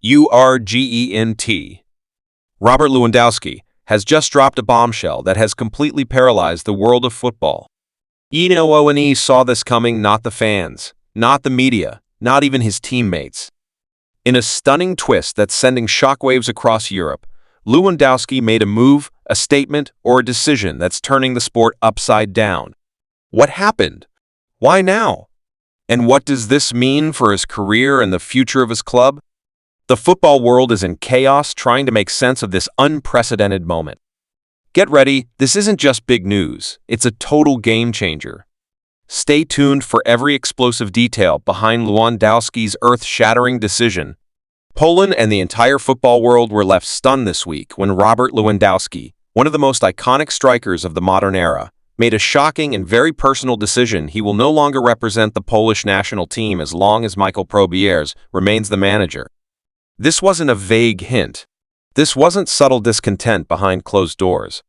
URGENT. Robert Lewandowski has just dropped a bombshell that has completely paralyzed the world of football. ONE saw this coming, not the fans, not the media, not even his teammates. In a stunning twist that's sending shockwaves across Europe, Lewandowski made a move, a statement, or a decision that's turning the sport upside down. What happened? Why now? And what does this mean for his career and the future of his club? The football world is in chaos trying to make sense of this unprecedented moment. Get ready, this isn't just big news, it's a total game changer. Stay tuned for every explosive detail behind Lewandowski's earth-shattering decision. Poland and the entire football world were left stunned this week when Robert Lewandowski, one of the most iconic strikers of the modern era, made a shocking and very personal decision. He will no longer represent the Polish national team as long as Michael Probierz remains the manager. This wasn't a vague hint. This wasn't subtle discontent behind closed doors.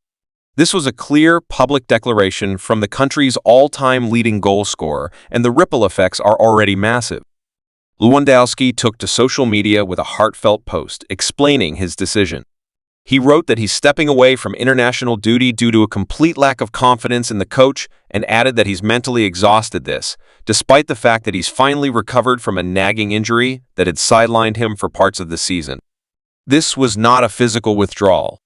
This was a clear, public declaration from the country's all-time leading goal scorer, and the ripple effects are already massive. Lewandowski took to social media with a heartfelt post explaining his decision. He wrote that he's stepping away from international duty due to a complete lack of confidence in the coach, and added that he's mentally exhausted this, despite the fact that he's finally recovered from a nagging injury that had sidelined him for parts of the season. This was not a physical withdrawal.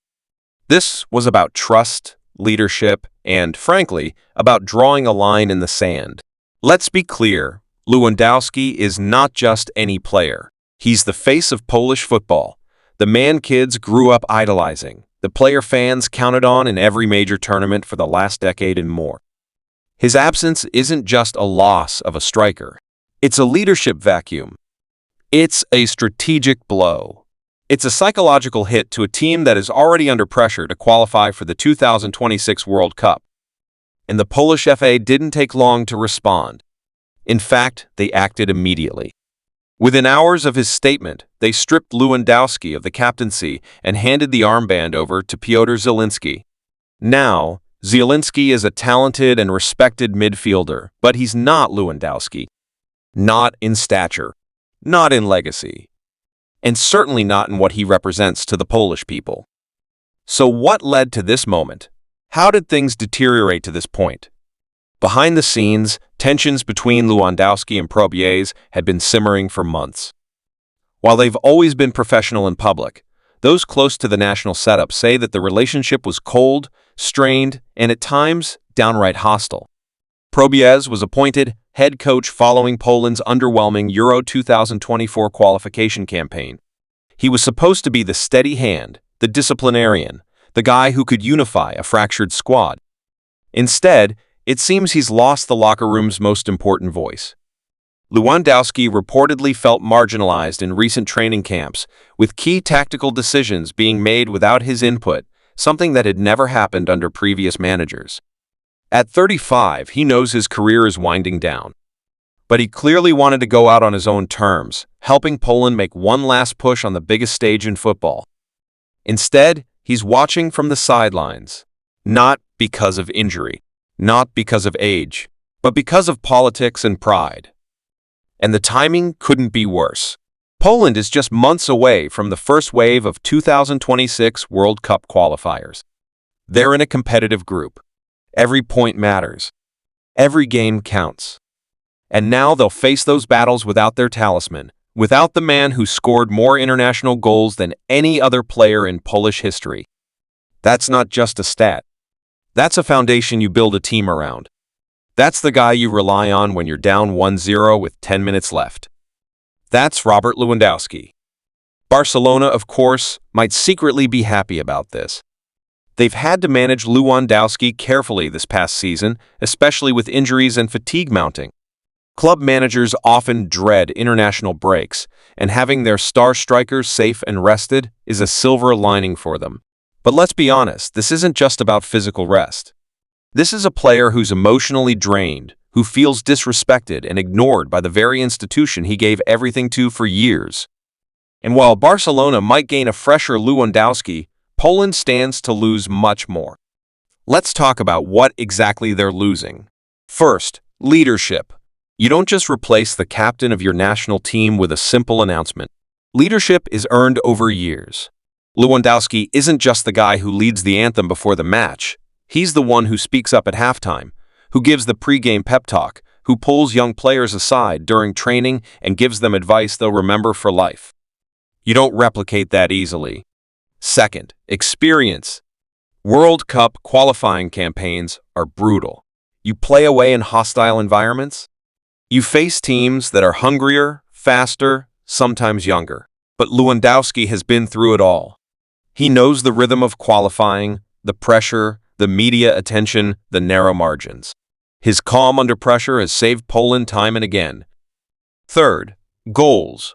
This was about trust, leadership, and, frankly, about drawing a line in the sand. Let's be clear, Lewandowski is not just any player. He's the face of Polish football. The man kids grew up idolizing, the player fans counted on in every major tournament for the last decade and more. His absence isn't just a loss of a striker. It's a leadership vacuum. It's a strategic blow. It's a psychological hit to a team that is already under pressure to qualify for the 2026 World Cup. And the Polish FA didn't take long to respond. In fact, they acted immediately. Within hours of his statement, they stripped Lewandowski of the captaincy and handed the armband over to Piotr Zielinski. Now, Zielinski is a talented and respected midfielder, but he's not Lewandowski. Not in stature, not in legacy, and certainly not in what he represents to the Polish people. So what led to this moment? How did things deteriorate to this point? Behind the scenes, tensions between Lewandowski and Probierz had been simmering for months. While they've always been professional in public, those close to the national setup say that the relationship was cold, strained, and at times downright hostile. Probierz was appointed head coach following Poland's underwhelming Euro 2024 qualification campaign. He was supposed to be the steady hand, the disciplinarian, the guy who could unify a fractured squad. Instead, it seems he's lost the locker room's most important voice. Lewandowski reportedly felt marginalized in recent training camps, with key tactical decisions being made without his input, something that had never happened under previous managers. At 35, he knows his career is winding down. But he clearly wanted to go out on his own terms, helping Poland make one last push on the biggest stage in football. Instead, he's watching from the sidelines, not because of injury. Not because of age, but because of politics and pride. And the timing couldn't be worse. Poland is just months away from the first wave of 2026 World Cup qualifiers. They're in a competitive group. Every point matters. Every game counts. And now they'll face those battles without their talisman, without the man who scored more international goals than any other player in Polish history. That's not just a stat. That's a foundation you build a team around. That's the guy you rely on when you're down 1-0 with 10 minutes left. That's Robert Lewandowski. Barcelona, of course, might secretly be happy about this. They've had to manage Lewandowski carefully this past season, especially with injuries and fatigue mounting. Club managers often dread international breaks, and having their star strikers safe and rested is a silver lining for them. But let's be honest, this isn't just about physical rest. This is a player who's emotionally drained, who feels disrespected and ignored by the very institution he gave everything to for years. And while Barcelona might gain a fresher Lewandowski, Poland stands to lose much more. Let's talk about what exactly they're losing. First, leadership. You don't just replace the captain of your national team with a simple announcement. Leadership is earned over years. Lewandowski isn't just the guy who leads the anthem before the match. He's the one who speaks up at halftime, who gives the pre-game pep talk, who pulls young players aside during training and gives them advice they'll remember for life. You don't replicate that easily. Second, experience. World Cup qualifying campaigns are brutal. You play away in hostile environments. You face teams that are hungrier, faster, sometimes younger. But Lewandowski has been through it all. He knows the rhythm of qualifying, the pressure, the media attention, the narrow margins. His calm under pressure has saved Poland time and again. Third, goals.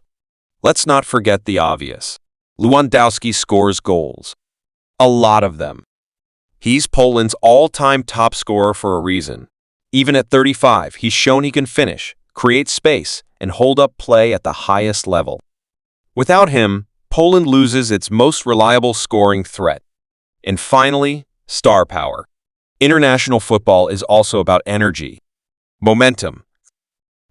Let's not forget the obvious. Lewandowski scores goals. A lot of them. He's Poland's all-time top scorer for a reason. Even at 35, he's shown he can finish, create space, and hold up play at the highest level. Without him, Poland loses its most reliable scoring threat. And finally, star power. International football is also about energy, momentum.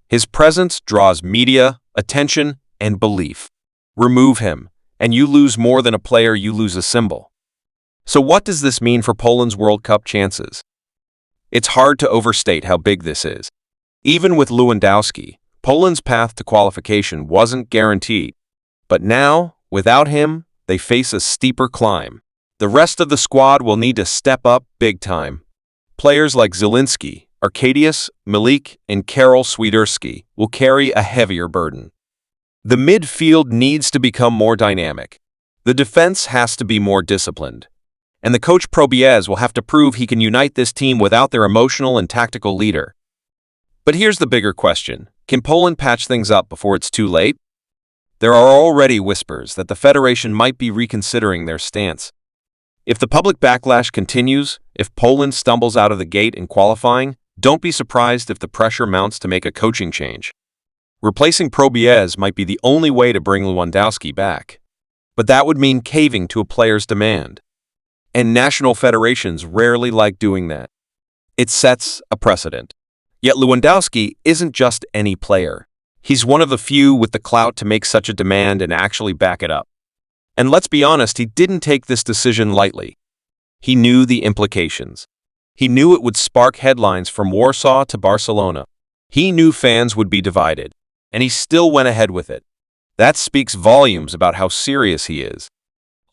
His presence draws media, attention, and belief. Remove him, and you lose more than a player, you lose a symbol. So what does this mean for Poland's World Cup chances? It's hard to overstate how big this is. Even with Lewandowski, Poland's path to qualification wasn't guaranteed. But now, without him, they face a steeper climb. The rest of the squad will need to step up big time. Players like Zielinski, Arkadiusz Milik, and Karol Swiderski will carry a heavier burden. The midfield needs to become more dynamic. The defense has to be more disciplined. And the coach Paralyzed will have to prove he can unite this team without their emotional and tactical leader. But here's the bigger question. Can Poland patch things up before it's too late? There are already whispers that the Federation might be reconsidering their stance. If the public backlash continues, if Poland stumbles out of the gate in qualifying, don't be surprised if the pressure mounts to make a coaching change. Replacing Paralyzed might be the only way to bring Lewandowski back. But that would mean caving to a player's demand. And national federations rarely like doing that. It sets a precedent. Yet Lewandowski isn't just any player. He's one of the few with the clout to make such a demand and actually back it up. And let's be honest, he didn't take this decision lightly. He knew the implications. He knew it would spark headlines from Warsaw to Barcelona. He knew fans would be divided, and he still went ahead with it. That speaks volumes about how serious he is.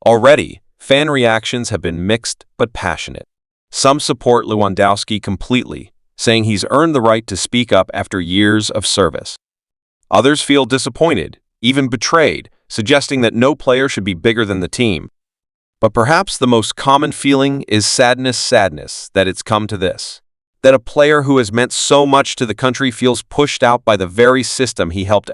Already, fan reactions have been mixed but passionate. Some support Lewandowski completely, saying he's earned the right to speak up after years of service. Others feel disappointed, even betrayed, suggesting that no player should be bigger than the team. But perhaps the most common feeling is sadness that it's come to this. That a player who has meant so much to the country feels pushed out by the very system he helped elevate.